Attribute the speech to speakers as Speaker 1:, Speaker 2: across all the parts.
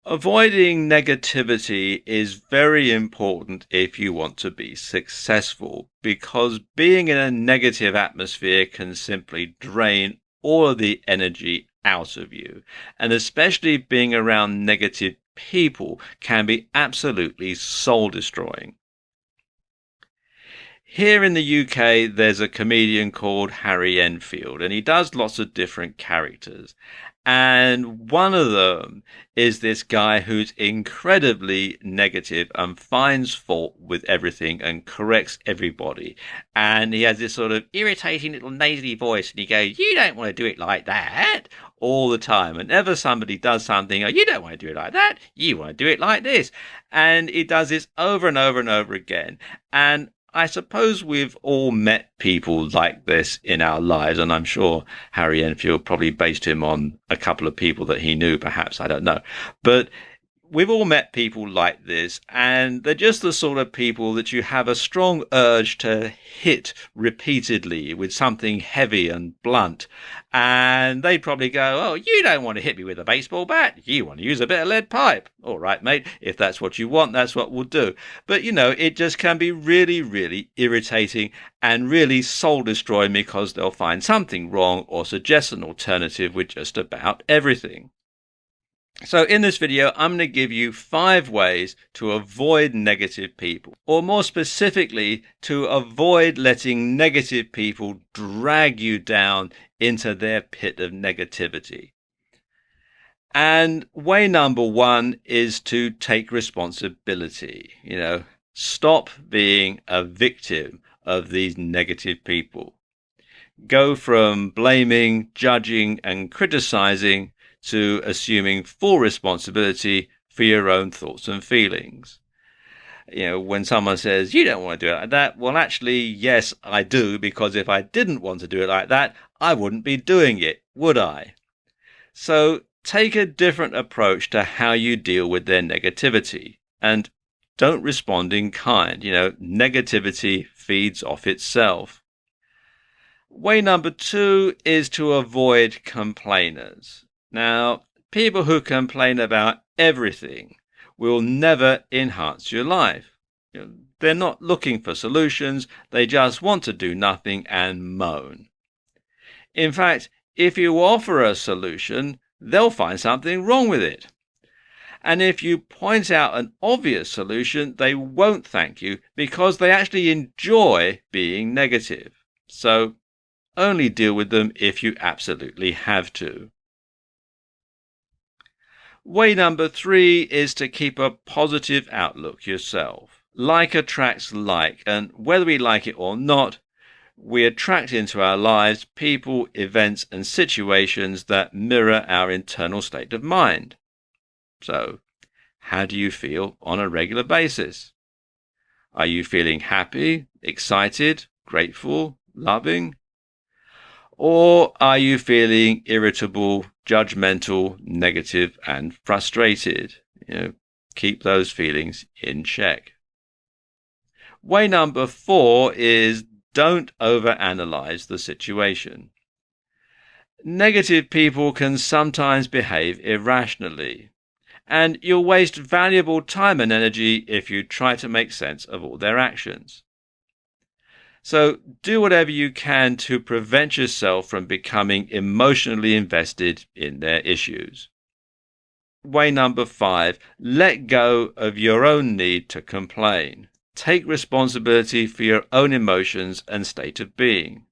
Speaker 1: Avoiding negativity is very important if you want to be successful, because being in a negative atmosphere can simply drain all of the energy out of you. And especially being around negative people can be absolutely soul destroying. Here in the UK, there's a comedian called Harry Enfield, and he does lots of different characters. And one of them is this guy who's incredibly negative and finds fault with everything and corrects everybody. And he has this sort of irritating little nasally voice, and he goes, "You don't want to do it like that," all the time. Whenever somebody does something, "Oh, you don't want to do it like that, you want to do it like this." And he does this over and over and over again. And I suppose we've all met people like this in our lives, and I'm sure Harry Enfield probably based him on a couple of people that he knew, perhaps, I don't know. But we've all met people like this, and they're just the sort of people that you have a strong urge to hit repeatedly with something heavy and blunt. And they'd probably go, "Oh, you don't want to hit me with a baseball bat. You want to use a bit of lead pipe. All right, mate, if that's what you want, that's what we'll do." But, it just can be really, really irritating and really soul destroying, because they'll find something wrong or suggest an alternative with just about everything. So in this video, I'm going to give you 5 ways to avoid negative people, or more specifically, to avoid letting negative people drag you down into their pit of negativity. And way number 1 is to take responsibility. Stop being a victim of these negative people. Go from blaming, judging, and criticizing to assuming full responsibility for your own thoughts and feelings. When someone says, "You don't want to do it like that," well, actually, yes, I do, because if I didn't want to do it like that, I wouldn't be doing it, would I? So take a different approach to how you deal with their negativity, and don't respond in kind. Negativity feeds off itself. Way number 2 is to avoid complainers. Now, people who complain about everything will never enhance your life. They're not looking for solutions. They just want to do nothing and moan. In fact, if you offer a solution, they'll find something wrong with it. And if you point out an obvious solution, they won't thank you, because they actually enjoy being negative. So only deal with them if you absolutely have to. Way number 3 is to keep a positive outlook yourself. Like attracts like, and whether we like it or not, we attract into our lives people, events, and situations that mirror our internal state of mind. So, how do you feel on a regular basis? Are you feeling happy, excited, grateful, loving? Or are you feeling irritable, judgmental, negative, and frustrated? Keep those feelings in check. Way number 4 is don't overanalyze the situation. Negative people can sometimes behave irrationally, and you'll waste valuable time and energy if you try to make sense of all their actions. So do whatever you can to prevent yourself from becoming emotionally invested in their issues. Way number 5, let go of your own need to complain. Take responsibility for your own emotions and state of being.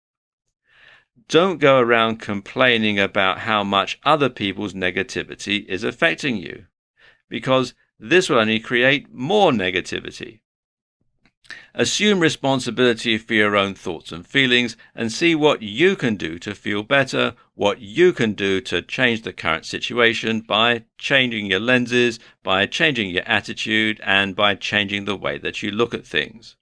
Speaker 1: Don't go around complaining about how much other people's negativity is affecting you, because this will only create more negativity. Assume responsibility for your own thoughts and feelings, and see what you can do to feel better, what you can do to change the current situation by changing your lenses, by changing your attitude, and by changing the way that you look at things.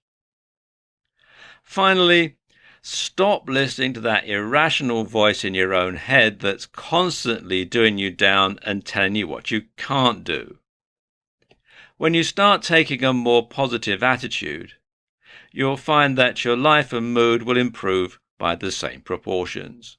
Speaker 1: Finally, stop listening to that irrational voice in your own head that's constantly doing you down and telling you what you can't do. When you start taking a more positive attitude, you'll find that your life and mood will improve by the same proportions.